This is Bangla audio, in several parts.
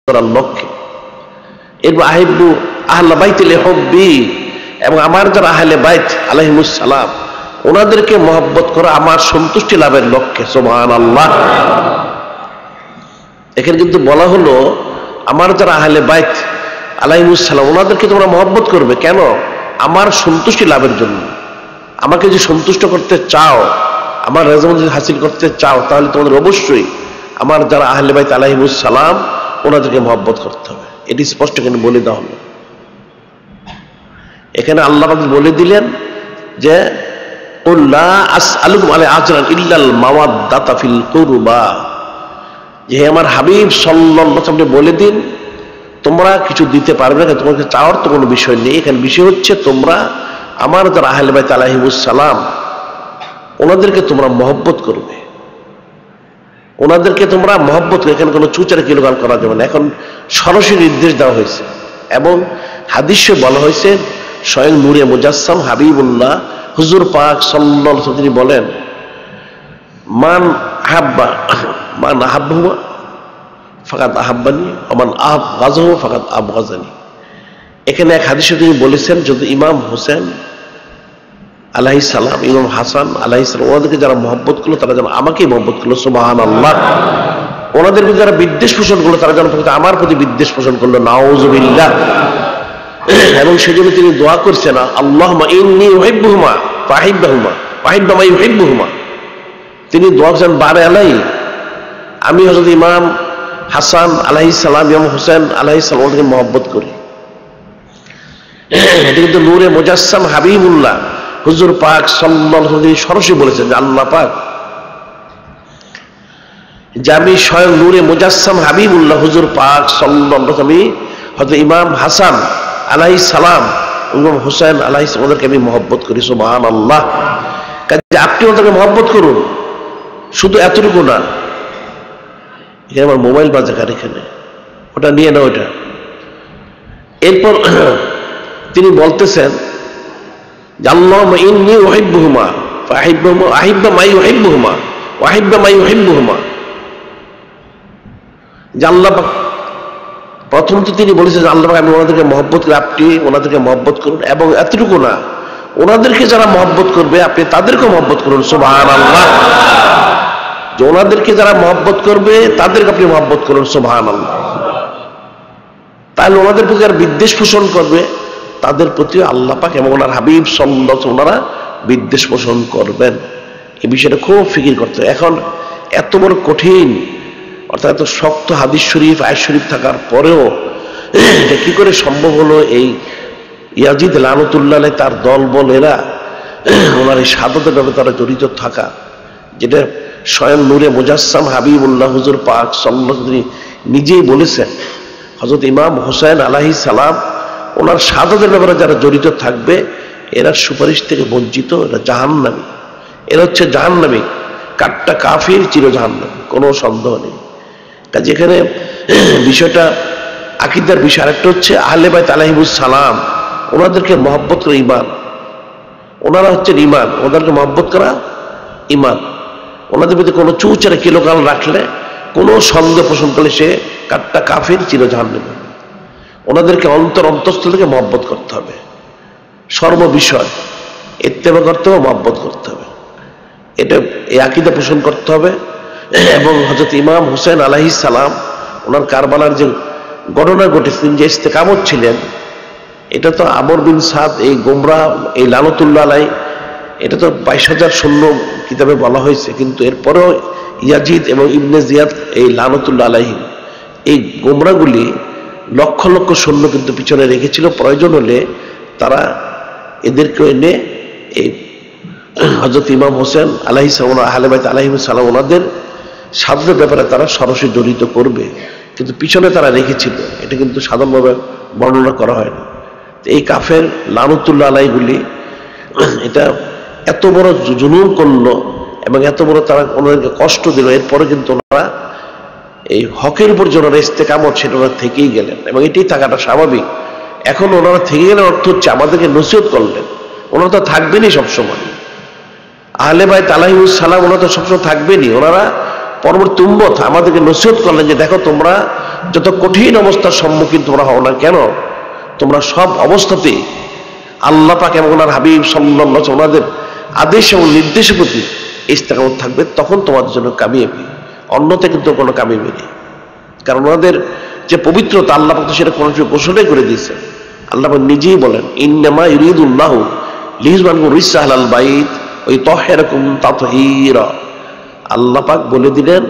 করার লক্ষ্যে। এরপর আহিব্বু আহলা বাইতিল হুব্বি, এবং আমার যারা আহলে বাইত আলাইহিমুস সালাম ওনাদেরকে মহব্বত করা আমার সন্তুষ্টি লাভের লক্ষ্যে। সুবহানাল্লাহ। এখানে কিন্তু বলা হলো আমার যারা আহলে বাইত আলাইহিমুস সালাম ওনাদেরকে তোমরা মহব্বত করবে কেন? আমার সন্তুষ্টি লাভের জন্য। আমাকে যে সন্তুষ্ট করতে চাও, আমার রেজামন্দি হাসিল করতে চাও, তাহলে তোমাদের অবশ্যই আমার যারা আহলে বাইত আলাইহিমুস সালাম ওনাদেরকে মহব্বত করতে হবে। এটি স্পষ্ট এখানে বলে দেওয়া হলো। এখানে আল্লাহ পাক বলে দিলেন যে কুল লা আসআলুকুম আলাইহি আজরান ইল্লাল মাওয়াদ্দাতা ফিল কুরবা, যে আমার হাবিব সাল্লাল্লাহু আলাইহি ওয়াসাল্লাম বলে দিন তোমরা কিছু দিতে পারবে না, তোমাকে চাওয়ার তো কোনো বিষয় নেই। এখানে বিষয় হচ্ছে তোমরা আমার যারা আহলে বাইত আলাইহিমুস সালাম ওনাদেরকে তোমরা মহব্বত করবে, ওনাদেরকে তোমরা মহব্বত করবে। এখানে কোনো চুচারে কিলোগাল করা যাবে না। এখন সরাসরি নির্দেশ দেওয়া হয়েছে এবং হাদিসে বলা হয়েছে, স্বয়ং নূরে মুজাসসাম হাবিবুল্লাহ হুজুর পাক সাল্লাল্লাহু আলাইহি ওয়াসাল্লাম তিনি বলেন মান আহাব্বাহু ফাকাদ আহাব্বানি ওয়া মান আবগাযাহু ফাকাদ আবগাযানি। এখানে এক হাদিসে তিনি বলেছেন যদি ইমাম হোসেন আলাইহিস সালাম, ইমাম হাসান আলাইহিস সালাম ওনাদেরকে যারা মহব্বত করলো তারা যেন আমাকেই মহব্বত করলো। সুবহানাল্লাহ। ওনাদেরকে যারা বিদ্বেষ পোষণ করলো তারা যেন আমার প্রতি বিদ্বেষ পোষণ করলো। নাউযুবিল্লাহ। এবং সেজন্য তিনি দোয়া করছেন আল্লাহুম্মা ইন্নী উহিব্বুহুমা ফাহিব্বহুমা ফাহিব্বা মা ইউহিব্বুহুমা। তিনি দোয়া করছেন বারে আলাই, আমি হযরত ইমাম হাসান আলাইহিস সালাম, ইমাম হোসেন আলাইহিস সালাম ওদেরকে মহব্বত করি। এটা কিন্তু নূরে মুজাসসাম হাবিবুল্লাহ হুজুর পাক সাল্লাল্লাহু আলাইহি ওয়াসাল্লাম সরাসরি বলেছেন যে আল্লাহ পাক যে আমি স্বয়ং নূরে মুজাসসাম হাবিবুল্লাহ হুজুর পাক সাল্লাল্লাহু আলাইহি ওয়াসাল্লাম হযরত ইমাম হাসান আলাইহিস সালাম, ইমাম হোসেন আলাইহিস সালাম ওদেরকে আমি মহব্বত করি। সুবহানাল্লাহ। কাজে আপনি ওদেরকে মহব্বত করুন, শুধু এতটুকু না। এখানে আমার মোবাইল বাজে কার, এখানে ওটা নিয়ে নাও ওটা। এরপর তিনি বলতেছেন আল্লাহুম্মা ইন্নী উহিব্বুহুমা ফাহিব্বহুমা আহিব্বা মা ইউহিব্বুহুমা ওয়া আহিব্বা মা ইউহিব্বুহুমা। যে আল্লাহ পাক প্রথম তো তিনি বলেছেন যে আল্লাহ পাক আমি ওনাদেরকে মহব্বত করি, আপনি ওনাদেরকে মহব্বত করুন। এবং এতটুকু না, ওনাদেরকে যারা মহব্বত করবে আপনি তাদেরকেও মহব্বত করুন। সুবহানাল্লাহ। যে ওনাদেরকে যারা মহব্বত করবে তাদেরকে আপনি মহব্বত করুন। সুবহানাল্লাহ। তাহলে ওনাদের প্রতি যারা বিদ্বেষ পোষণ করবে তাদের প্রতি আল্লাহ পাক এবং ওনার হাবিব সাল্লাল্লাহু আলাইহি ওয়াসাল্লাম ওনারা বিদ্বেষ পোষণ করবেন। এই বিষয়টা খুব ফিকির করতে হবে। এখন এত বড় কঠিন, অর্থাৎ এত শক্ত হাদিস শরীফ আয়াত শরীফ থাকার পরেও এটা কি করে সম্ভব হলো এই ইয়াজিদ লানতুল্লাহ আলাইহি তার দলবল এরা ওনার এই শাহাদাতের ব্যাপারে তারা জড়িত থাকা, যেটা স্বয়ং নূরে মুজাসসাম হাবিবুল্লাহ হুজুর পাক সাল্লাল্লাহু আলাইহি ওয়াসাল্লাম নিজেই বলেছেন হযরত ইমাম হোসেন আলাইহিস সালাম ওনার শাহাদাতের ব্যাপারে যারা জড়িত থাকবে এরা সুপারিশ থেকে বঞ্চিত, এরা জাহান্নামী। এরা হচ্ছে জাহান্নামী, কাট্টা কাফির, চির জাহান্নামী, কোনো সন্দেহ নেই। কাজে এখানে বিষয়টা আকীদার বিষয়। আরেকটা হচ্ছে আহলে বাইত আলাইহিমুস সালাম ওনাদেরকে মহব্বত করা ঈমান। ওনারা হচ্ছেন ঈমান, ওনাদেরকে মহব্বত করা ঈমান। ওনাদের প্রতি কোনো চুচারে কিলোকাল রাখলে, কোনো সন্দেহ পোষণ করলে সে কাট্টা কাফির, চির জাহান্নামী। ওনাদেরকে অন্তঃস্থল থেকে মহব্বত করতে হবে, সর্ববিষয় ইত্তেবা করতে হবে, মহব্বত করতে হবে। এটা এই আকীদা পোষণ করতে হবে। এবং হযরত ইমাম হোসেন আলাইহিস সালাম ওনার কারবালার যে ঘটনা ঘটেছিলেন, যে ইস্তেকামত ছিলেন, এটা তো আমর বিন সাদ এই গোমরা এই লানতুল্লাহ আলাইহি এটা তো 22,000 সৈন্য কিতাবে বলা হয়েছে। কিন্তু এরপরেও ইয়াজিদ এবং ইবনে জিয়াদ এই লানতুল্লাহ আলাইহি এই গোমরাগুলি লক্ষ লক্ষ সৈন্য কিন্তু পিছনে রেখেছিল। প্রয়োজন হলে তারা এদেরকে এনে এই হযরত ইমাম হোসেন আলাইহিস সালাম আহলে বাইত আলাইহিমুস সালাম ওনাদের শাহাদাতের ব্যাপারে তারা সরাসরি জড়িত করবে, কিন্তু পিছনে তারা রেখেছিল। এটা কিন্তু সাধারণভাবে বর্ণনা করা হয় না। এই কাফের লানতুল্লাহ আলাইহিগুলি এটা এত বড় জুলুম করলো এবং এত বড় তারা ওনাদেরকে কষ্ট দিল, এরপরে কিন্তু ওনারা এই হকের উপর যে ওনারা ইস্তেকামত সেটা ওনারা থেকেই গেলেন এবং এটাই থাকাটা স্বাভাবিক। এখন ওনারা থেকে গেলেন অর্থ হচ্ছে আমাদেরকে নসিহত করলেন। ওনারা তো থাকবেনই সবসময়, আহলে বাইত আলাইহিমুস সালাম ওনারা তো সবসময় থাকবেনই। ওনারা পরবর্তী উম্মত আমাদেরকে নসিহত করলেন যে দেখো তোমরা যত কঠিন অবস্থার সম্মুখীন তোমরা হও না কেন, তোমরা সব অবস্থাতেই আল্লাহ পাক এবং ওনার হাবিব সাল্লাল্লাহু আলাইহি ওয়াসাল্লাম ওনাদের আদেশ এবং নির্দেশের প্রতি ইস্তেকামত থাকবে, তখন তোমাদের জন্য কামিয়াবি। অন্যতে কিন্তু কোনো কামিয়াবি নেই। কারণ ওনাদের যে পবিত্রতা আল্লাহ পাক সেটা কোনো ঘোষণাই করে দিয়েছে। আল্লাহ পাক নিজেই বলেন, ইন্নামা ইউরিদুল্লাহু লিইয়ুযহিরাকুম রিজসা আলাল বাইত ওয়া ইউতাহহিরাকুম তাতহীরা। আল্লাহ পাক বলে দিলেন,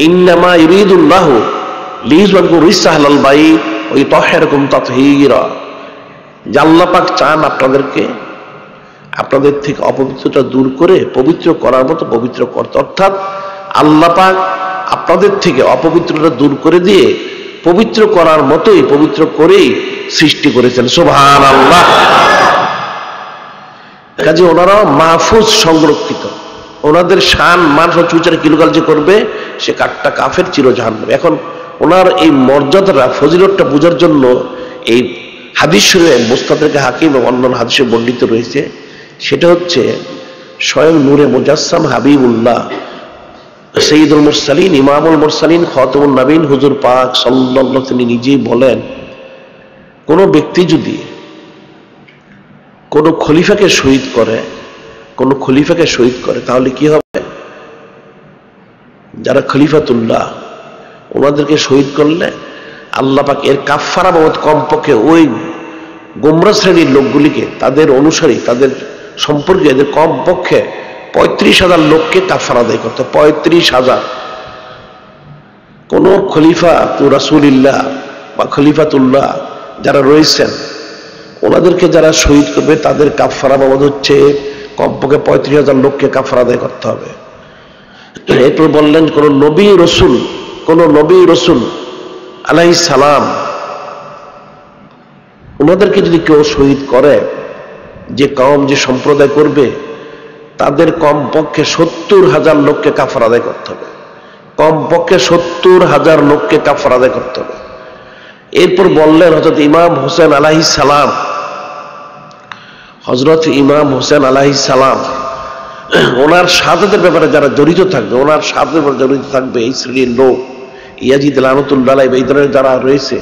ইন্নামা ইউরিদুল্লাহু লিইয়ুযহিরাকুম রিজসা আলাল বাইত ওয়া ইউতাহহিরাকুম তাতহীরা। যে আল্লাহ পাক চান আপনাদের থেকে অপবিত্রতা দূর করে পবিত্র করার মতো পবিত্র করতে। অর্থাৎ আল্লাহ পাক আপনাদের থেকে অপবিত্রতা দূর করে দিয়ে পবিত্র করার মতোই পবিত্র করেই সৃষ্টি করেছেন। সুবহানাল্লাহ। কাজে ওনারাও মাহফুজ, সংরক্ষিত। ওনাদের শান মান চুচারে কিলোকাল যে করবে সে কাটটা কাফের চিরজাহান্নামী। এখন ওনার এই মর্যাদাটা ফজিলতটা বোঝার জন্য এই হাদিস শরীফে মুস্তাদরাকে হাকিম এবং অন্যান্য হাদিসে বর্ণিত রয়েছে। সেটা হচ্ছে স্বয়ং নূরে মুজাসসাম হাবিবুল্লাহ সৈয়দুল মুরসালিন, ইমামুল মুরসালিন, খাতামুন নবীন হুজুর পাক সাল্লাল্লাহু আলাইহি তিনি নিজেই বলেন, কোন ব্যক্তি যদি কোন খলিফাকে শহীদ করে তাহলে কি হবে? যারা খলিফাতুল্লাহ ওনাদেরকে শহীদ করলে আল্লাহ পাক এর কাফফারা বাবদ কমপক্ষে ওই গোমরা শ্রেণীর লোকগুলিকে, তাদের অনুসারী, তাদের সম্পর্কে এদের কমপক্ষে 35,000 লোককে কাফফারা আদায় করতে। 35,000। কোন খলিফা রাসূলুল্লাহ বা খলিফাতুল্লাহ যারা রয়েছেন ওনাদেরকে যারা শহীদ করবে তাদের কাফফারা বাবদ হচ্ছে কমপক্ষে 35,000 লোককে কাফফারা আদায় করতে হবে। এরপর বললেন, কোন নবী রসুল আলাইহিস সালাম ওনাদেরকে যদি কেউ শহীদ করে, যে কওম যে সম্প্রদায় করবে তাদের কমপক্ষে 70,000 লোককে কাফারা আদায় করতে হবে। কমপক্ষে 70,000 লোককে কাফারা আদায় করতে হবে। এরপর বললেন হযরত ইমাম হোসেন আলাইহিস সালাম ওনার শাহাদাতের ব্যাপারে যারা জড়িত থাকবে এই শ্রেণীর লোক, ইয়াজিদ লানতুল্লাহ আলাইহি এই ধরনের যারা রয়েছে,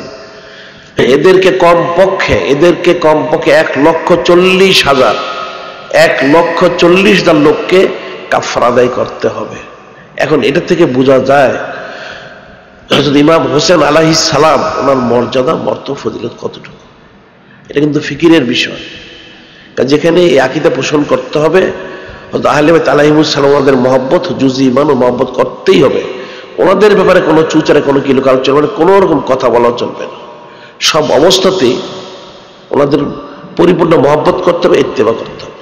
এদেরকে কমপক্ষে 1,40,000 লোককে কাফারা আদায় করতে হবে। এখন এটা থেকে বোঝা যায় হযরত ইমাম হোসেন আলাইহিস সালাম ওনার মর্যাদা, মর্তবা, ফজিলত কতটুকু। এটা কিন্তু ফিকিরের বিষয়। যেখানে এই আকীদা পোষণ করতে হবে, হযরত আহলে বাইত আলাইহিমুস সালাম ওনাদের মহব্বত, জুজি ইমান ও মহব্বত করতেই হবে। ওনাদের ব্যাপারে কোনো চুচারে কোনো কিলোকাল চলবে না, কোনো রকম কথা বলা চলবে না। সব অবস্থাতেই ওনাদের পরিপূর্ণ মহব্বত করতে হবে, ইত্তেবা করতে হবে।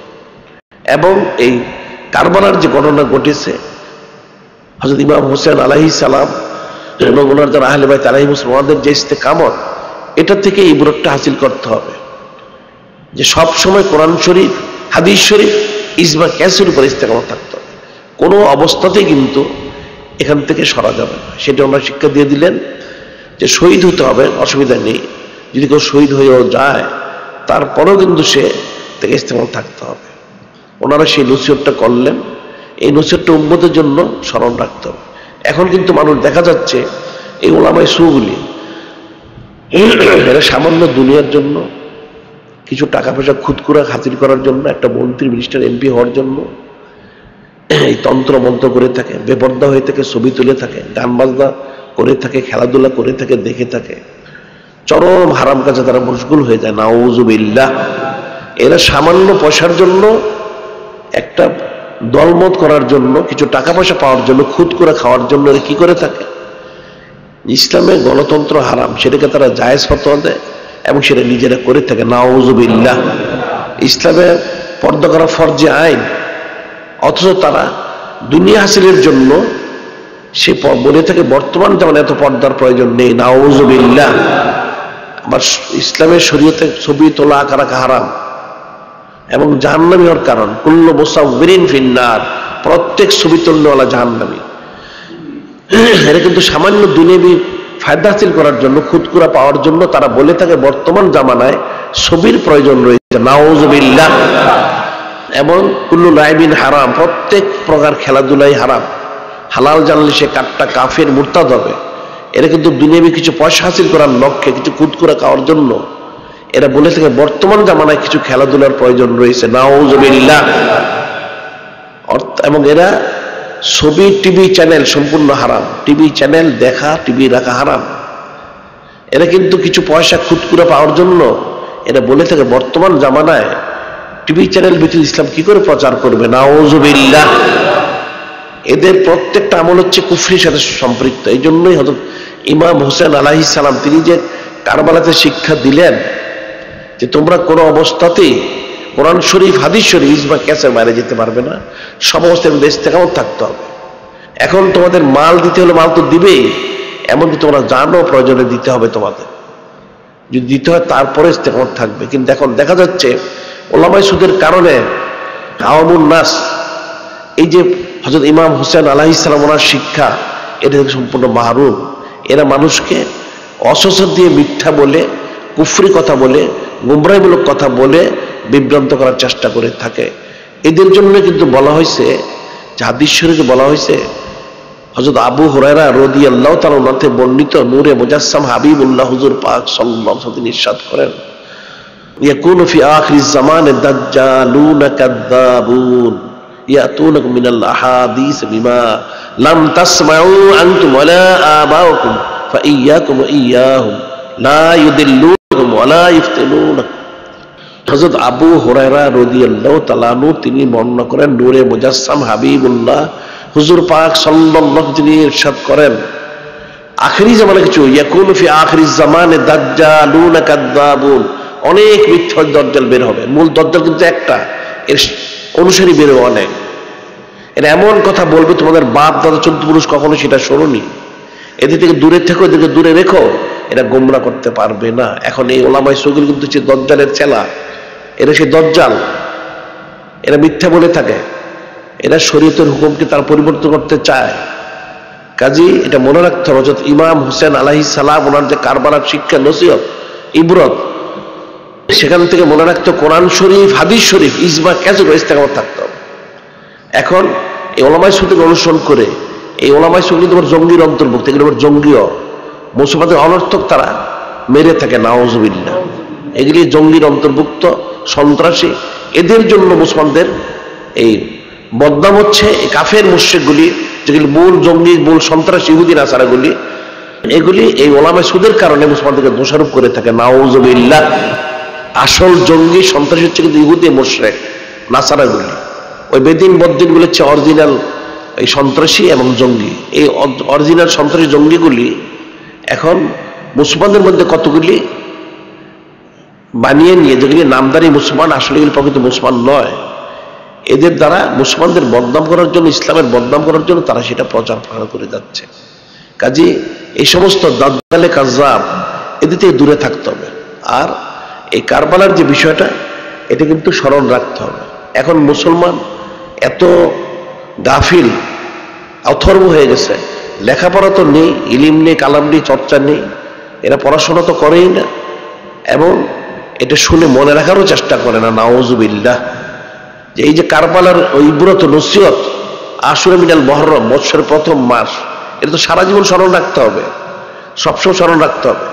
এবং এই কারবালার যে ঘটনা ঘটেছে, হযরত ইমাম হোসেন আলাইহিস সালাম এবং ওনার যারা আহলে বাইত আলাইহিমুস সালাম ওনাদের যে ইস্তেকামত, এটা থেকে এই ইবরতটা হাসিল করতে হবে যে সব সময় কোরআন শরীফ, হাদিস শরীফ, ইজমা কিয়াসের উপর ইস্তেকামত থাকতে হবে। কোনো অবস্থাতেই কিন্তু এখান থেকে সরা যাবে না। সেটা ওনারা শিক্ষা দিয়ে দিলেন যে শহীদ হতে হবে, অসুবিধা নেই। যদি কেউ শহীদ হয়েও যায় তারপরেও কিন্তু সে থেকে ইস্তেকামত থাকতে হবে। ওনারা সেই নসিহতটা করলেন। এই নসিহতটা উম্মতের জন্য স্মরণ রাখতে হবে। এখন কিন্তু মানুষ দেখা যাচ্ছে এই ওলামায়ে সুগুলি এরা সামান্য দুনিয়ার জন্য, কিছু টাকা পয়সা খুদকুরা হাসিল করার জন্য, একটা মন্ত্রী, মিনিস্টার, এমপি হওয়ার জন্য এই তন্ত্র মন্ত্র করে থাকে, বেপর্দা হয়ে থাকে, ছবি তুলে থাকে, গান বাজনা করে থাকে, খেলাধুলা করে থাকে, দেখে থাকে, চরম হারাম কাজে তারা মশগুল হয়ে যায়। নাউযুবিল্লাহ। এরা সামান্য পয়সার জন্য, একটা দলমত করার জন্য, কিছু টাকা পয়সা পাওয়ার জন্য, খুদকুরা খাওয়ার জন্য এরা কি করে থাকে? ইসলামে গণতন্ত্র হারাম সেটাকে তারা জায়েজ ফতোয়া দেয় এবং সেটা নিজেরা করে থাকে। নাউযুবিল্লাহ। ইসলামে পর্দা করা ফরজে আইন, অথচ তারা দুনিয়া হাসিলের জন্য সে বলে থাকে বর্তমান যেমন এত পর্দার প্রয়োজন নেই। নাউযুবিল্লাহ। আবার ইসলামের শরীয়তে ছবি তোলা, আঁকা রাখা হারাম এবং জাহান্নামী হওয়ার কারণ। কুল্লু মুসাউবিরিন ফিন্নার, প্রত্যেক ছবি তুলনেওয়ালা জাহান্নামী। এরা কিন্তু সামান্য দুনিয়াবি ফায়দা হাসিল করার জন্য, খুদকুরা পাওয়ার জন্য তারা বলে থাকে বর্তমান জামানায় ছবির প্রয়োজন রয়েছে। নাউযুবিল্লাহ। এবং কুল্লু লাইবিন হারাম, প্রত্যেক প্রকার খেলাধুলাই হারাম। হালাল জানলে সে কাটটা কাফের, মুরতাদ হবে। এরা কিন্তু দুনিয়াবি কিছু পয়সা হাসিল করার লক্ষ্যে, কিছু কুতকুরা খাওয়ার জন্য এরা বলে থাকে বর্তমান জামানায় কিছু খেলাধুলার প্রয়োজন রয়েছে, নাউজুবিল্লাহ। এবং এরা ছবি, টিভি চ্যানেল সম্পূর্ণ হারাম, টিভি চ্যানেল দেখা, টিভি রাখা হারাম। এরা কিন্তু কিছু পয়সা খুতকুরা পাওয়ার জন্য এরা বলে থাকে বর্তমান জামানায় টিভি চ্যানেল ভিত্তিক ইসলাম কি করে প্রচার করবে, নাউজুবিল্লাহ। এদের প্রত্যেকটা আমল হচ্ছে কুফরির সাথে সম্পৃক্ত। এই জন্যই হযরত ইমাম হোসেন আলাইহিস সালাম তিনি যে কারবালাতে শিক্ষা দিলেন যে তোমরা কোনো অবস্থাতেই কোরআন শরীফ, হাদিস শরীফ, ইজমা কিয়াসের বাইরে যেতে পারবে না, সব অবস্থায় ইস্তেকামত থাকতে হবে। এখন তোমাদের মাল দিতে হলে মাল তো দিবেই, এমনকি তোমরা জানো প্রয়োজনে দিতে হবে, তোমাদের যদি দিতে হয় তারপরে ইস্তেকামত থাকবে। কিন্তু এখন দেখা যাচ্ছে ওলামায়ে সুদের কারণে আওয়ামুন নাস, এই যে হযরত ইমাম হোসেন আলাইহিস সালাম ওনার শিক্ষা, এটা থেকে সম্পূর্ণ মাহরুম। এরা মানুষকে অসৎ দিয়ে মিথ্যা বলে, কুফরি কথা বলে, গুমরাহিমূলক কথা বলে বিভ্রান্ত করার চেষ্টা করে থাকে। এদের জন্য কিন্তু বলা হয়েছে, হাদিস শরীফে বলা হয়েছে, হযরত আবু হুরায়রা রাদিয়াল্লাহু তাআলা হতে বর্ণিত, নূরে মুজাসসাম হাবিবুল্লাহ হুজুর পাক সাল্লাল্লাহু আলাইহি ওয়াসাল্লাম ইরশাদ করেন, ইয়াকুনু ফি আখিরিজ জামানে দাজ্জালুনা কাযযাবুন ইয়াতুনাকুম মিনাল আহাদিস বিমা লাম তাসমাউ আনতুম ওয়ালা আবাউকুম ফাইয়াকুম ওয়া ইয়্যাহুম লা ইউদিল্লুকুম ওয়ালা ইফতিনুনাকুম। হযরত আবু হুরায়রা রাদিয়াল্লাহু তাআলা আনহু তিনি বর্ণনা করেন, নূরে মুজাসসাম হাবিবুল্লাহ হুজুর পাক সাল্লাল্লাহু তিনি ইরশাদ করেন, আখিরি জামানে কিছু, ইয়াকুনু ফি আখিরিজ জামানে দাজ্জালুনা কাযযাবুন, অনেক মিথ্যা দাজ্জাল বের হবে। মূল দাজ্জাল কিন্তু একটা, এর অনুসারী বের হবে অনেক। এরা এমন কথা বলবে তোমাদের বাপ দাদা 14 পুরুষ কখনো সেটা শোনোনি। এদের থেকে দূরে থেকো, এদেরকে দূরে রেখো, এরা গোমরা করতে পারবে না। এখন এই ওলামায়ে সুগুল কিন্তু হচ্ছে দাজ্জালের ছেলা, এরা সেই দাজ্জাল, এরা মিথ্যা বলে থাকে, এরা শরীয়তের হুকুমকে তার পরিবর্তন করতে চায়। কাজী এটা মনে রাখতে হবে, হযরত ইমাম হোসেন আলাইহিস সালাম ওনার যে কারবালার শিক্ষা, নসিহত, ইবরত, সেখান থেকে মনে রাখতে কোরআন শরীফ, হাদিস শরীফ, ইজমা কিয়াসের ইস্তেকামত থাকতে হবে। এখন এই ওলামায়ে সুদকে অনুসরণ করে, এই ওলামায়ে সুদ কিন্তু জঙ্গির অন্তর্ভুক্ত, এগুলো জঙ্গিও মুসলমানদের অনর্থক তারা মেরে থাকে, নাউজুবিল্লাহ। এগুলি জঙ্গির অন্তর্ভুক্ত, সন্ত্রাসী। এদের জন্য মুসলমানদের এই বদনাম হচ্ছে। এই কাফের মুশরিকগুলি যেগুলি মূল জঙ্গি, মূল সন্ত্রাসী ইহুদি নাসারাগুলি, এগুলি এই ওলামায়ে সুদের কারণে মুসলমানদেরকে দোষারোপ করে থাকে, নাউজুবিল্লাহ। আসল জঙ্গি সন্ত্রাসী হচ্ছে কিন্তু ইহুদি মুশরিক নাসারাগুলি, ওই বেদিন বদ্দিনগুলি হচ্ছে অরিজিনাল এই সন্ত্রাসী এবং জঙ্গি। এই অরিজিনাল সন্ত্রাসী জঙ্গিগুলি এখন মুসলমানদের মধ্যে কতগুলি বানিয়ে নিয়ে, যেগুলি নামদারি মুসলমান, আসলে এগুলি প্রকৃত মুসলমান নয়, এদের দ্বারা মুসলমানদের বদনাম করার জন্য, ইসলামের বদনাম করার জন্য তারা সেটা প্রচার প্রসার করে যাচ্ছে। কাজী এই সমস্ত দাজ্জালে কাযযাব, এদের থেকে দূরে থাকতে হবে। আর এই কারবালার যে বিষয়টা, এটা কিন্তু স্মরণ রাখতে হবে। এখন মুসলমান এত গাফিল, অথর্ব হয়ে গেছে, লেখাপড়া তো নেই, ইলিম নেই, কালাম নেই, চর্চা নেই, এরা পড়াশোনা তো করেই না, এবং এটা শুনে মনে রাখারও চেষ্টা করে না, নাউজুবিল্লাহ। যে এই যে কারবালার ওই ইবরত, নসিহত, আশুরা মিনাল মুহররম, বৎসরের প্রথম মাস, এটা তো সারা জীবন স্মরণ রাখতে হবে, সবসময় স্মরণ রাখতে হবে।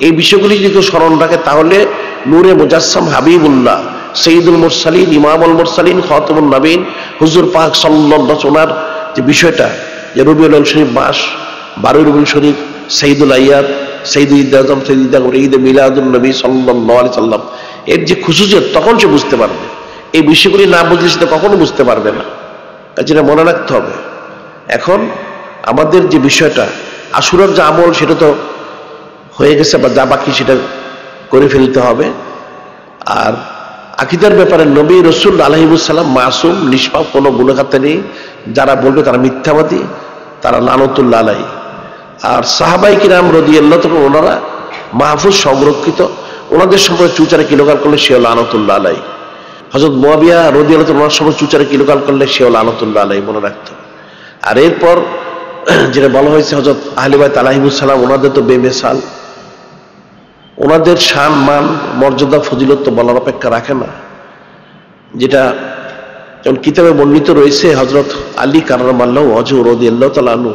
এই বিষয়গুলি যদি কেউ স্মরণ রাখে, তাহলে নূরে মুজাসসাম হাবিবুল্লাহ, সৈয়দুল মুরসালিন, ইমামুল মুরসালিন, খাতামুন নবীন হুজুর পাক সাল্লাল্লাহু আলাইহি ওয়াসাল্লাম যে বিষয়টা, যে রবিউল আউয়াল শরীফ মাস, 12 রবিউল শরীফ, সঈদুল আইয়াদ, সঈদুল ঈদ আজম, সঈদ ঈদ মিলাদুন নবী সাল্লাল্লাহু আলাইহি সাল্লাম, এর যে খুশুসিয়ত, তখন সে বুঝতে পারবে। এই বিষয়গুলি না বুঝলে সেটা কখনো বুঝতে পারবে না, যেটা মনে রাখতে হবে। এখন আমাদের যে বিষয়টা, আশুরার যে আমল, সেটা তো হয়ে গেছে, বা যা বাকি সেটা করে ফেলতে হবে। আর আকীদার ব্যাপারে নবী রাসূল আলাইহিস সালাম মাসুম, নিষ্পাপ, কোনো গুনাহগার নেই। যারা বলবে তারা মিথ্যাবাদী, তারা লানতুল্লাহ আলাইহি। আর সাহাবায়ে কিরাম রাদিয়াল্লাহু তাআলা ওনারা মাহফুজ, সংরক্ষিত, ওনাদের সম্পর্কে চুচারে কিলোকাল করলে সেও লানতুল্লাহ আলাইহি। হযরত মুয়াবিয়া রাদিয়াল্লাহু তাআলা ওনার সম্পর্কে চুচারে কিলোকাল করলে সেও লানতুল্লাহ আলাইহি, মনে রাখতে হবে। আর এরপর যেটা বলা হয়েছে, হযরত আহলে বাইত আলাইহিস সালাম, ওনাদের তো বেমিসাল, ওনাদের শান, মান, মর্যাদা, ফজিলত তো বলার অপেক্ষা রাখে না। যেটা যেমন কিতাবে বর্ণিত রয়েছে, হযরত আলী কারামাল্লাহু ওয়াজহু রাদিয়াল্লাহু তাআলা আনহু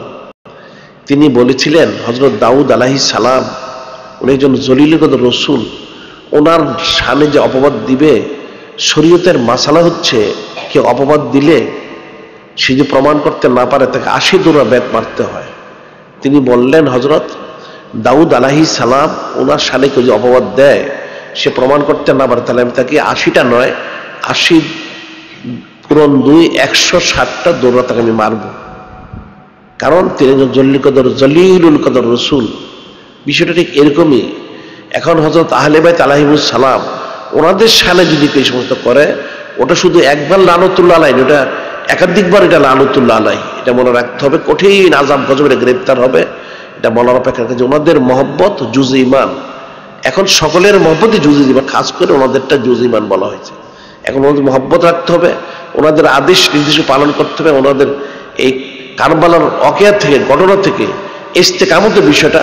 তিনি বলেছিলেন হযরত দাউদ আলাইহিস সালাম উনি একজন জলিল কদর রসুল, ওনার শানে যে অপবাদ দিবে, শরীয়তের মাসালা হচ্ছে কেউ অপবাদ দিলে সে যে প্রমাণ করতে না পারে তাকে 80 দৌড়া ব্যাট মারতে হয়। তিনি বললেন হযরত দাউদ আলাইহিস সালাম ওনার শানে কেউ যে অপবাদ দেয় সে প্রমাণ করতে না পারে, তাহলে আমি তাকে 80টা নয় 80 পূরণ 2 160টা দৌড়া তাকে আমি মারব। কারণ তিনি জলিলুল কদর রসুল। বিষয়টা ঠিক এরকমই। এখন হযরত আহলে বাইত আলাইহিমুস সালাম ওনাদের শানে যদি এই সমস্ত করে, ওটা শুধু একবার লানতুল্লাহ আলাইহি, ওটা একাধিকবার এটা লানতুল্লাহ আলাইহি, এটা মনে রাখতে হবে। কঠিন আযাব গজবে গ্রেফতার হবে, এটা বলার অপেক্ষা রাখে যে ওনাদের মহব্বত জুজ ঈমান। এখন সকলের মহব্বতই জুজ ঈমান, খাস করে ওনাদেরটা জুজ ঈমান বলা হয়েছে। এখন ওনাদের মহব্বত রাখতে হবে, ওনাদের আদেশ নির্দেশ পালন করতে হবে, ওনাদের এই কারবালার ওয়াকিয়া থেকে, ঘটনা থেকে ইস্তেকামতের বিষয়টা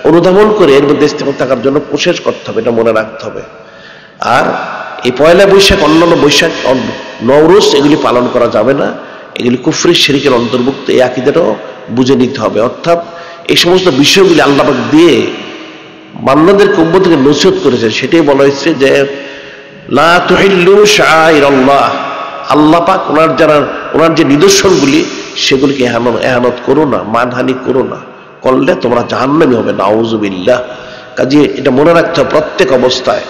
অনুধাবন করে এর মধ্যে ইস্তেকামত থাকার জন্য কোশিশ করতে হবে, এটা মনে রাখতে হবে। আর এই পয়লা বৈশাখ, অন্যান্য বৈশাখ, নওরোজ এগুলি পালন করা যাবে না, এগুলি কুফরি শিরকের অন্তর্ভুক্ত। এই আকীদাটাও বুঝে নিতে হবে। অর্থাৎ এই সমস্ত বিষয়গুলি আল্লাহ পাক দিয়ে বান্দাদেরকে উম্মতকে নসিহত করেছে, সেটাই বলা হয়েছে যে লা তুহিল্লু শাআইরাল্লাহ, আল্লাহ পাক ওনার যে নিদর্শনগুলি সেগুলিকে এহানত করো না, মানহানি করো না, করলে তোমরা জাহান্নামী হবে, নাউযুবিল্লাহ। কাজে এটা মনে রাখতে হবে প্রত্যেক অবস্থায়,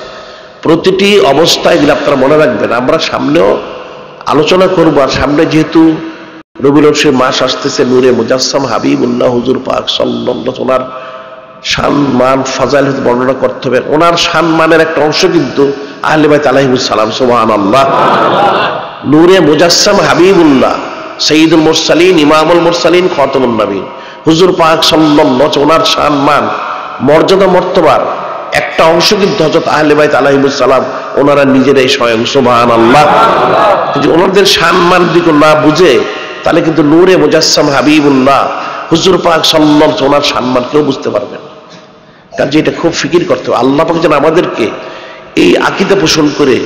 প্রতিটি অবস্থায় এগুলো আপনারা মনে রাখবেন। আমরা সামনেও আলোচনা করবো, আর সামনে যেহেতু রবিউল আউয়াল মাস আসতেছে, নূরে মুজাসসাম হাবিবুল্লাহ হুজুর পাক সাল্লাল্লাহু আলাইহি ওয়াসাল্লাম ওনার শান মান ফাজাইল বর্ণনা করতে হবে। ওনার শান মানের একটা অংশ কিন্তু আহলে বাইত আলাইহিমুস সালাম, সুবহানাল্লাহ। নূরে মুজাসসাম হাবিবুল্লাহ সাইয়্যিদুল মুরসালিন, ইমামুল মুরসালিন, খাতামুন নবীন হুজুর পাক সাল্লাল্লাহু আলাইহি ওয়াসাল্লাম ওনার শান মান মর্যাদা মর্তবার একটা অংশ কিন্তু হযরত আহলে বাইত আলাইহিমুস সালাম ওনারা নিজেরাই স্বয়ং, সুবহানাল্লাহ। যদি ওনাদের শান মান দিকে না বুঝে তাহলে কিন্তু নূরে মুজাসসাম হাবিবুল্লাহ হুজুর পাক সাল্লাল্লাহু আলাইহি ওয়াসাল্লাম ওনার শান মান কেউ বুঝতে পারবে না। কাজে এটা খুব ফিকির করতে হবে। আল্লাহ পাক যেন আমাদেরকে এই আকীদা পোষণ করে,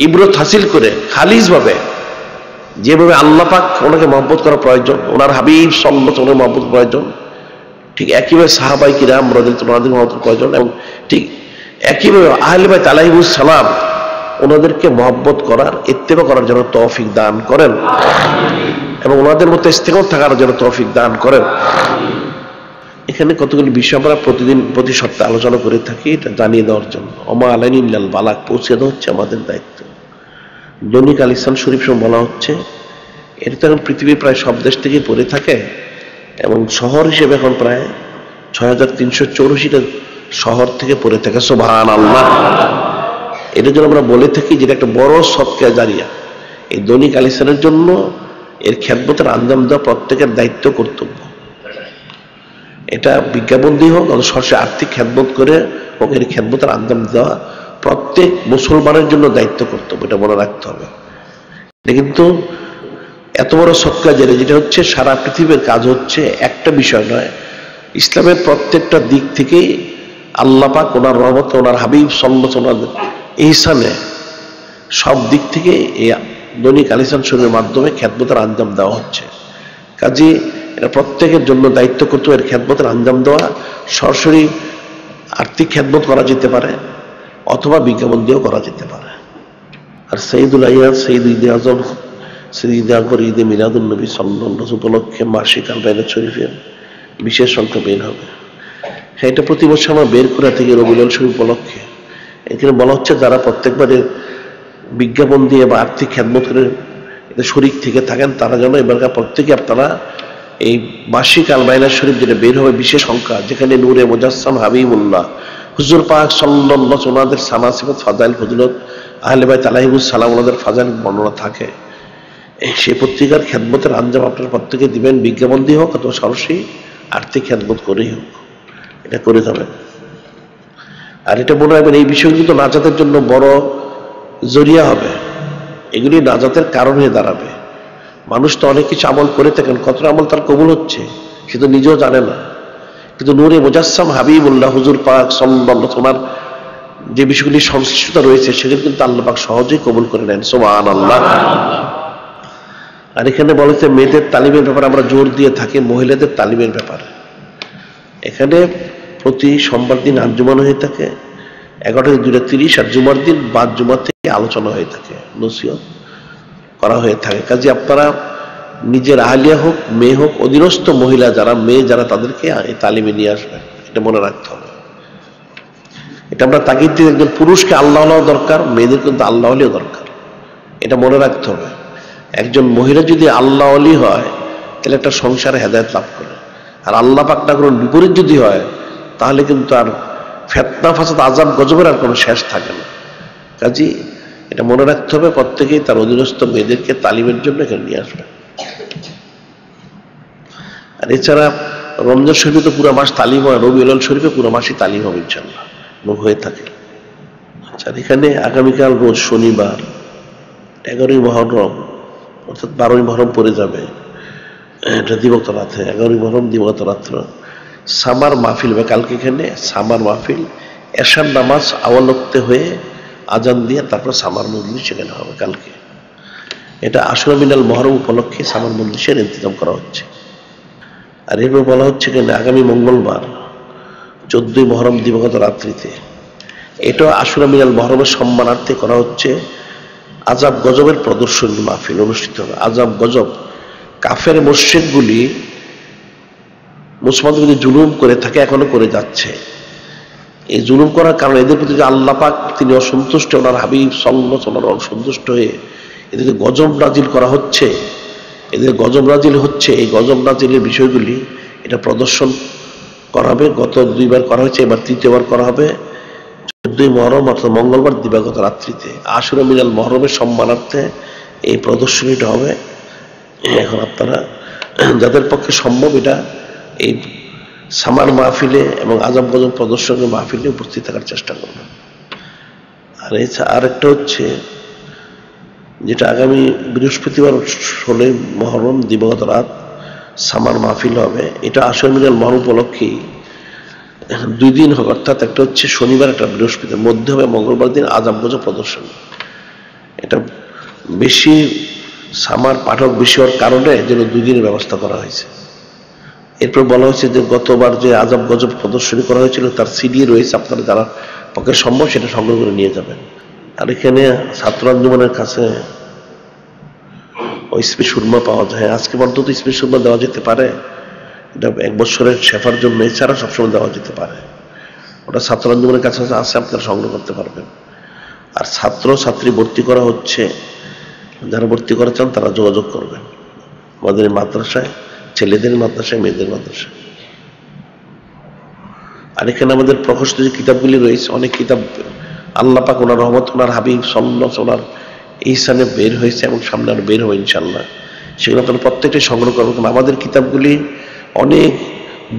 ইবরত হাসিল করে, খালিসভাবে যেভাবে আল্লাহ পাক ওনাকে মহব্বত করা প্রয়োজন, ওনার হাবিব সাল্লাল্লাহু আলাইহি ওয়াসাল্লাম মহব্বত প্রয়োজন, ঠিক একইভাবে সাহাবায়ে কিরাম রাদিয়াল্লাহু আনহুম মহব্বত প্রয়োজন, এবং ঠিক একইভাবে আহলে বাইত আলাইহিমুস সালাম ওনাদেরকে মহব্বত করার, ইত্তেবা করার জন্য তৌফিক দান করেন, এবং ওনাদের মধ্যে ইস্তেকামত থাকার জন্য তৌফিক দান করেন। এখানে কতগুলি বিষয় আমরা প্রতিদিন প্রতি সপ্তাহে আলোচনা করে থাকি, এটা জানিয়ে দেওয়ার জন্য। ওমা আলাইনা ইল্লাল বালাগ, পৌঁছে দেওয়া হচ্ছে আমাদের দায়িত্ব। দৈনিক আল ইসলাম শরীফ বলা হচ্ছে, এটা তো এখন পৃথিবীর প্রায় সব দেশ থেকে পড়ে থাকে, এবং শহর হিসেবে এখন প্রায় 6384টা শহর থেকে পড়ে থাকে, সুবহানাল্লাহ। এটার জন্য আমরা বলে থাকি যেটা একটা বড় সদকা জারিয়া। এই দৈনিক আল ইসলামের জন্য এর খেদমতের আঞ্জাম দেওয়া প্রত্যেকের দায়িত্ব, কর্তব্য। এটা বিজ্ঞাপন দিয়ে হোক, সরাসরি আর্থিক খেদমত করে হোক, এর খেদমতের আঞ্জাম দেওয়া প্রত্যেক মুসলমানের জন্য দায়িত্ব, কর্তব্য, এটা মনে রাখতে হবে। এটা কিন্তু এত বড় সদকা জারিয়া, যেটা হচ্ছে সারা পৃথিবীর কাজ হচ্ছে, একটা বিষয় নয়। ইসলামের প্রত্যেকটা দিক থেকেই আল্লাহ পাক ওনার রহমত, ওনার হাবিব সাল্লাল্লাহু আলাইহি ওয়াসাল্লাম ইহসানে সব দিক থেকে এই দৈনিক আল ইসলাম শরীফের মাধ্যমে খেদমতের আঞ্জাম দেওয়া হচ্ছে। কাজে এটা প্রত্যেকের জন্য দায়িত্ব করতে, এর খেদমতের আঞ্জাম দেওয়া। সরাসরি আর্থিক খেদমত করা যেতে পারে, অথবা বিজ্ঞাপন দিয়েও করা যেতে পারে। আর সঈদুল আইয়াদ, সঈদ ঈদ আজম, সঈদ ঈদ আকবর, ঈদে মিলাদুন নবী সাল্লাল্লাহু আলাইহি ওয়াসাল্লাম উপলক্ষে মাসিক আল বাইনাত শরীফের বিশেষ সংখ্যা বের হবে। হ্যাঁ, এটা প্রতি বছর আমরা বের করে থাকি রবিউল আউয়াল শরীফ উপলক্ষে। এখানে বলা হচ্ছে যারা প্রত্যেকবারে বিজ্ঞাপন দিয়ে বা আর্থিক খেদমত করে এতে শরীক থেকে থাকেন, তারা যেন এবারকার প্রত্যেকে আপনারা এই মাসিক আল বাইনাত শরীফ যেটা বের হবে বিশেষ সংখ্যা, যেখানে নূরে মুজাসসাম হাবিবুল্লাহ হুজুর পাক সাল্লাল্লাহু আলাইহি ওয়াসাল্লাম ওনাদের সানা সিফাত, ফাজাইল, ফজিলত, আহলে বাইত আলাইহিমুস সালাম ওনাদের ফাজাইল বর্ণনা থাকে, সেই পত্রিকার খেদমতের আঞ্জাম আপনারা প্রত্যেকে দিবেন, বিজ্ঞাপন দিয়ে হোক অথবা সরাসরি আর্থিক খেদমত করেই হোক, এটা করে যাবেন। আর এটা মনে রাখবেন, এই বিষয়গুলো তো নাজাতের জন্য বড় জরিয়া হবে, এগুলি নাজাতের কারণ হয়ে দাঁড়াবে। মানুষ তো অনেক কিছু আমল করে থাকেন, কতটা আমল তার কবুল হচ্ছে সে তো নিজেও জানে না, কিন্তু নূরে মুজাসসাম হাবিবুল্লাহ হুজুর পাক সাল্লাল্লাহু আলাইহি ওয়াসাল্লাম যে বিষয়গুলি সংশ্লিষ্টতা রয়েছে সেগুলো কিন্তু আল্লাহ পাক সহজেই কবুল করে নেন, সুবহানাল্লাহ। আর এখানে বলেছে মেয়েদের তালিমের ব্যাপারে আমরা জোর দিয়ে থাকি, মহিলাদের তালিমের ব্যাপারে। এখানে প্রতি সোমবার দিন আঞ্জুমান হয়ে থাকে 11টা থেকে 2:30, আর জুমার দিন বাদ জুমার থেকে আলোচনা হয়ে থাকে, নসিহত করা হয়ে থাকে। কাজে আপনারা নিজের আহলিয়া হোক, মেয়ে হোক, অধীনস্থ মহিলা যারা, মেয়ে যারা, তাদেরকে এই তালিমে নিয়ে আসবেন, এটা মনে রাখতে হবে। এটা আমরা তাগিদ দিয়ে, একজন পুরুষকে আল্লাহ দরকার, মেয়েদের কিন্তু আল্লাহ দরকার, এটা মনে রাখতে হবে। একজন মহিলা যদি আল্লাহ হয় তাহলে একটা সংসারে হেদায়েত লাভ করে, আর আল্লাহ পাক না করুন বিপরীত যদি হয় তাহলে কিন্তু আর ফিতনা ফাসাদ আযাব গজবের আর কোনো শেষ থাকে না। কাজী এটা মনে রাখতে হবে, প্রত্যেকেই তার অধীনস্থ মেয়েদেরকে তালিমের জন্য এখানে নিয়ে আসবে। আর এছাড়া রমজান শরীফে তো পুরো মাস তালিম হয়, রবিউল আউয়াল শরীফে পুরো মাসই তালিম হবে ইনশাআল্লাহ, হয়ে থাকে। আচ্ছা, এখানে আগামীকাল রোজ শনিবার 11ই মুহররম, অর্থাৎ 12ই মুহররম পড়ে যাবে, এটা দিবত রাতে, 11ই মুহররম দিবত রাত্র সামার মাহফিল হবে কালকে। এখানে সামার মাহফিল, এশার নামাজ আওয়াল ওয়াক্তে হয়ে আজান দিয়ে তারপর সামার মজলিস সেখানে হবে কালকে। এটা আশুরা মিনাল মুহররম উপলক্ষে সামার মজলিসের ইন্তজাম করা হচ্ছে। আর এরপর বলা হচ্ছে কিনা আগামী মঙ্গলবার 14ই মুহররম দিবগত রাত্রিতে, এটা আশুরা মিনাল মুহররমের সম্মানার্থে করা হচ্ছে আযাব গজবের প্রদর্শনী মাহফিল অনুষ্ঠিত হবে। আযাব গজব, কাফের মুশরিকগুলি মুসলমানদের প্রতি জুলুম করে থাকে, এখনো করে যাচ্ছে। এই জুলুম করার কারণে এদের প্রতি যে আল্লাহ পাক তিনি অসন্তুষ্ট, ওনার হাবিব সাল্লাল্লাহু আলাইহি ওয়াসাল্লাম অসন্তুষ্ট হয়ে এদেরকে গজব নাজিল করা হচ্ছে, এদের গজব নাজিল হচ্ছে। এই গজব নাজিলের বিষয়গুলি এটা প্রদর্শন করা হবে। গত 2বার করা হয়েছে, এবার 3য়বার করা হবে 14ই মুহররম অর্থাৎ মঙ্গলবার দিবাগত রাত্রিতে আশুরা মিনাল মুহররমের সম্মানার্থে এই প্রদর্শনীটা হবে। এখন আপনারা যাদের পক্ষে সম্ভব এটা এই সামার মাহফিলে এবং আযাব গজব প্রদর্শনের মাহফিলে উপস্থিত থাকার চেষ্টা করবেন। আর আরেকটা হচ্ছে যেটা আগামী বৃহস্পতিবার 16ই মুহররম দিবাগত রাত সামার মাহফিল হবে। এটা আশুরা মিনাল মুহররম উপলক্ষেই 2 দিন হবে, অর্থাৎ একটা হচ্ছে শনিবার, একটা বৃহস্পতিবার, মধ্যে হবে মঙ্গলবার দিন আযাব গজব প্রদর্শন। এটা বেশি সামার পাঠক বেশি হওয়ার কারণে যেন 2 দিনের ব্যবস্থা করা হয়েছে। এরপর বলা হয়েছে যে গতবার যে আযাব গজব প্রদর্শনী করা হয়েছিল তার সিডি রয়েছে, আপনারা যারা পক্ষে সম্ভব সেটা সংগ্রহ করে নিয়ে যাবেন। আর এখানে ছাত্র আঞ্জুমানের কাছে ওই স্পেস সুরমা পাওয়া যায়, আজকে অন্তত স্পেস সুরমা দেওয়া যেতে পারে, এটা 1 বছরের শেফার জন্য, এছাড়া সবসময় দেওয়া যেতে পারে। ওটা ছাত্র আঞ্জুমানের কাছে আছে, আপনারা সংগ্রহ করতে পারবেন। আর ছাত্র ছাত্রী ভর্তি করা হচ্ছে, যারা ভর্তি করা চান তারা যোগাযোগ করবেন আমাদের মাদ্রাসায়, ছেলেদের মাদ্রাসায়, মেয়েদের মাদ্রাসায়। আর এখানে আমাদের প্রকাশিত যে কিতাবগুলি রয়েছে, অনেক কিতাব আল্লাহ পাক ওনার রহমত, ওনার হাবিব সাল্লাল্লাহু আলাইহি ওয়াসাল্লাম ইহসানে বের হয়েছে এবং সামনে আরো বের হবে ইনশাআল্লাহ। সেগুলো আপনারা প্রত্যেকটাই সংগ্রহ করবেন। কারণ আমাদের কিতাবগুলি অনেক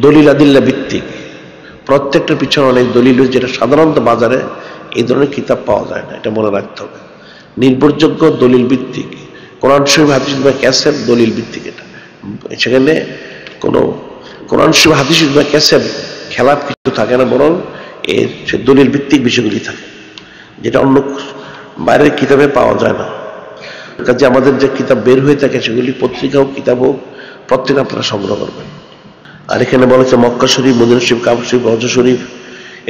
দলিল আদিল্লা ভিত্তিক, প্রত্যেকটার পিছনে অনেক দলিল, যেটা সাধারণত বাজারে এই ধরনের কিতাব পাওয়া যায় না, এটা মনে রাখতে হবে। নির্ভরযোগ্য দলিল ভিত্তিক, কোরআন শরীফ হাদিস বা ক্যাসেট দলিল ভিত্তিক। এটা সেখানে কোনো কোরআন শরীফ হাদিস বা ক্যাসেট খেলাপ কিছু থাকে না, বরং এর সে দলিল ভিত্তিক বিষয়গুলি থাকে, যেটা অন্য বাইরের কিতাবে পাওয়া যায় না। কাজে আমাদের যে কিতাব বের হয়ে থাকে সেগুলি পত্রিকা হোক, কিতাব হোক, প্রত্যেক আপনারা সংগ্রহ করবেন। আর এখানে বলা হচ্ছে মক্কা শরীফ, মদিনা শরীফ, কাবা শরীফ, হজ শরীফ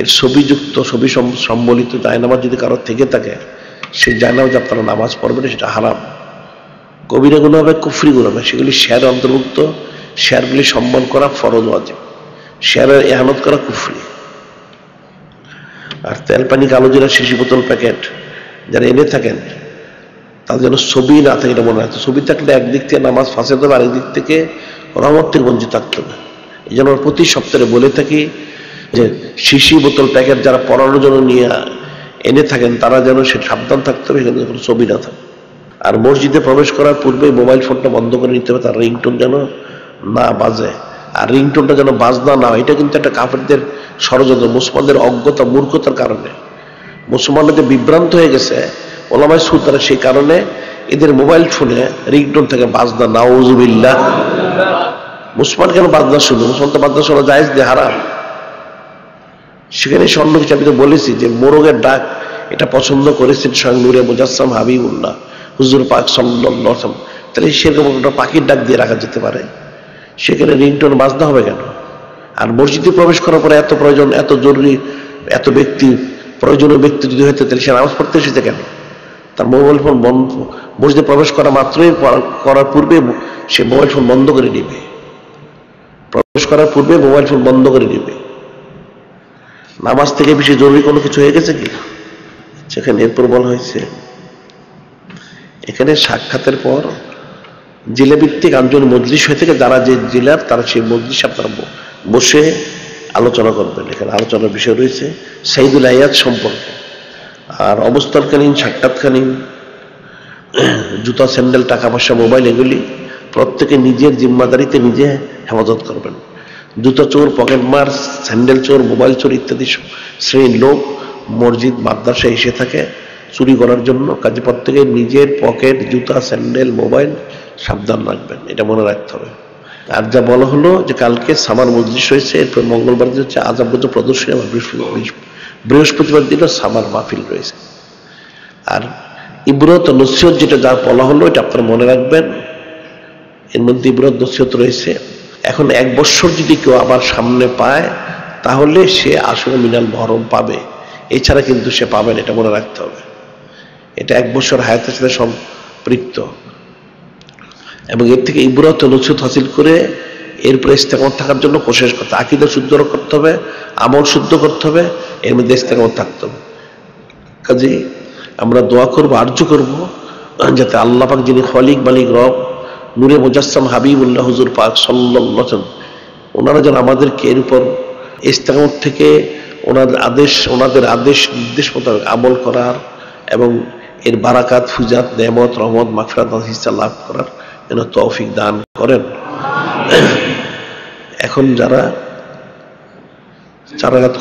এর ছবিযুক্ত, ছবি সম্বলিত জায়নামাজ যদি কারো থেকে থাকে, সেই জায়নামাজ আপনারা নামাজ পড়বেন, সেটা হারাম। কবিরা গুনাহ হবে, কুফরি গুনাহ হবে, সেগুলি শেয়ার অন্তর্ভুক্ত। শেয়ারগুলি সম্মান করা ফরজ ওয়াজিব, শেয়ারের ইহানত করা কুফরি। আর তেল পানি, কালো জিরা, শিশি বোতল প্যাকেট যারা এনে থাকেন তাদের যেন ছবি না থাকে, এটা মনে রাখতে। ছবি থাকলে একদিক থেকে নামাজ ফাঁসে দেবে, আরেক দিক থেকে রহমত থেকে বঞ্চিত থাকতে হবে। এই জন্য প্রতি সপ্তাহে বলে থাকি যে শিশি বোতল প্যাকেট যারা পড়ানোর জন্য নিয়ে এনে থাকেন তারা যেন সে সাবধান থাকতে হবে, এখানে কোনো ছবি না থাকে। আর মসজিদে প্রবেশ করার পূর্বে মোবাইল ফোনটা বন্ধ করে নিতে হবে, তার রিংটোন যেন না বাজে। আর রিংটোনটা যেন বাজনা না হয়, এটা কিন্তু একটা কাফেরদের ষড়যন্ত্র, মুসলমানদের অজ্ঞতা মূর্খতার কারণে মুসলমানরা যে বিভ্রান্ত হয়ে গেছে ওলামায়ে সুদ তারা, সেই কারণে এদের মোবাইল ফোনে রিংটোন থেকে বাজনা, নাউজুবিল্লাহ। মুসলমান কেন বাজনা শুনবে? মুসলমান তো বাজনা শোনা জায়েজ দিয়ে হারাম। সেখানে স্বর্ণ কিছু আমি তো বলেছি যে মোরগের ডাক এটা পছন্দ করেছেন স্বয়ং নূরে মুজাসসাম হাবিবুল্লাহ হুজুর পাক সাল্লাল্লাহু আলাইহি ওয়াসাল্লাম, তাহলে সেরকম একটা পাখির ডাক দিয়ে রাখা যেতে পারে, সেখানে রিংটোন বাজনা হবে কেন? আর মসজিদে প্রবেশ করার পরে এত প্রয়োজন, এত জরুরি, এত ব্যক্তি, প্রয়োজনীয় ব্যক্তি যদি হইতে, তাহলে সে নামাজ পড়তে এসেছে কেন? তার মোবাইল ফোন বন্ধ, মসজিদে প্রবেশ করা মাত্রই, করার পূর্বে সে মোবাইল ফোন বন্ধ করে নেবে, প্রবেশ করার পূর্বে মোবাইল ফোন বন্ধ করে নেবে। নামাজ থেকে বেশি জরুরি কোনো কিছু হয়ে গেছে কি? সেখানে এরপর বলা হয়েছে, এখানে সাক্ষাতের পর জেলা ভিত্তিক আঞ্চলিক মজলিস হয়ে থেকে যারা যে জেলার, তারা সেই মজলিস আপনারা বসে আলোচনা করবেন। এখানে আলোচনার বিষয় রয়েছে সাইদুল আয়াত সম্পর্কে। আর অবস্থানকালীন, সাক্ষাৎকালীন জুতা, স্যান্ডেল, টাকা পয়সা, মোবাইল, এগুলি প্রত্যেকে নিজের জিম্মাদারিতে নিজে হেফাজত করবেন। জুতা চোর, পকেটমার, স্যান্ডেল চোর, মোবাইল চোর ইত্যাদি শ্রেণীর লোক মসজিদ, মাদ্রাসায় এসে থাকে চুরি করার জন্য। কাজে প্রত্যেকে নিজের পকেট, জুতা, স্যান্ডেল, মোবাইল সাবধান রাখবেন, এটা মনে রাখতে হবে। আর যা বলা হলো যে কালকে সামার মজলিস হয়েছে, এরপর মঙ্গলবার দিন হচ্ছে আজাবগত প্রদর্শনী, আবার বৃহস্পতিবার দিনও সামার মাহফিল রয়েছে। আর ইবরত নসিহত যেটা যা বলা হলো, এটা আপনারা মনে রাখবেন। এর মধ্যে ইবরত নসিহত রয়েছে। এখন 1 বছর যদি কেউ আবার সামনে পায়, তাহলে সে আশুরা মিনাল মুহররম পাবে, এছাড়া কিন্তু সে পাবে না, এটা মনে রাখতে হবে। এটা 1 বছর হায়াতের সাথে সম্পৃক্ত। এবং এর থেকে ইবরত নসিহত হাসিল করে এরপরে ইস্তেকামত থাকার জন্য কোশিশ করতে, আকীদা শুদ্ধ করতে হবে, আমল শুদ্ধ করতে হবে, এর মধ্যে ইস্তেকামত থাকতে হবে। কাজে আমরা দোয়া করবো, আরজ করবো যাতে আল্লাহ পাক, যিনি খালিক, মালিক, রব, নূরে মুজাসসাম হাবিবুল্লাহ হুজুর পাক সাল্লাল্লাহু আলাইহি ওয়াসাল্লাম, ওনারা যেন আমাদেরকে এর উপর ইস্তেকামত থেকে ওনাদের আদেশ নির্দেশ মোতাবেক আমল করার এবং এর বারাকাত, ফুজাত, নেয়ামত, রহমত, মাগফিরাত, হিসা লাভ করার যেন তৌফিক দান করেন। এখন যারা 4 রাকাত